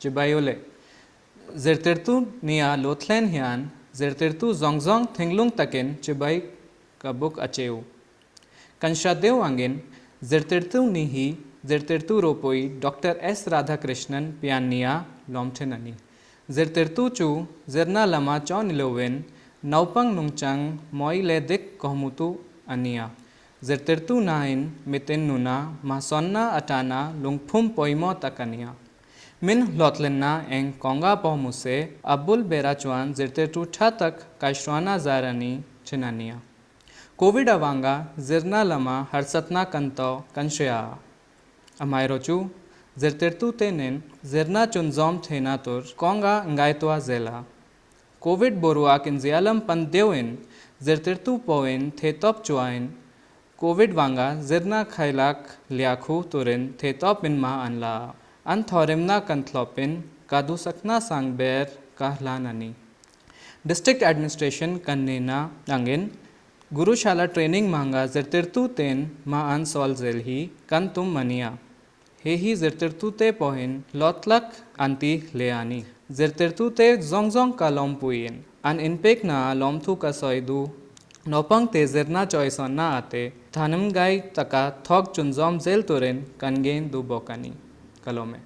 चिबायोले जिरतिरतु निया लोथलेन हियान जिरतिरतु जोंगजोंग थिंगलुंग तकिन चिबाई कबुक अचेउ कंशादेव आंगिन जिरतिरतु निही जिरतिरतु रोपोई doctor S Radhakrishnan पियानिया लोमठेननी जिरतिरतु चु जिरना लमा चौ निलोवेन नौपंग नुंगचंग मोई ले दिक कहमुतु अनिया जिरतिरतु नाइन मितिन नुना मासोन्ना अटाना लुंगफुम पोइमो तकनिया मिन लोतलिना एंग कोंगा पहुमुसे अब्बुल बेराचवान जिरतिरतु ठा तक काश्वाना जारानी चिनानिया कोविड अवांगा जिरना लमा हरसतना कंतो कंशया अमायरोचु जिरतिरतु तेनिन जिरना चुनजोम थेना तुर कोंगा अंगायतवा जेला कोविड बोरुआ किंजियालम पंदेवेन जिरतिरतु पोवेन थेतोप चुआइन कोविड वांगा जिरना खैलाक लियाखु तुरिन थेतोप इनमा अनला अन थोरिमना कंथलोपिन कादू सकना सांग बेर कहलाननी डिस्ट्रिक्ट एडमिनिस्ट्रेशन कन्नेना अंगिन गुरुशाला ट्रेनिंग मांगा जिरतिरतु तेन मा अन सोल जेल ही कन तुम मनिया हे ही जिरतिरतु ते पोहिन लोतलक अंति ले आनी जिरतिरतु ते जोंगजोंग का लोम पुइन अन इनपेक ना लोमथु का सोयदू नोपंग ते जिरना चॉइसन ना आते थानम गाई तका थोक चुनजोम जेल तुरिन कनगेन दु बोकानी कलोमे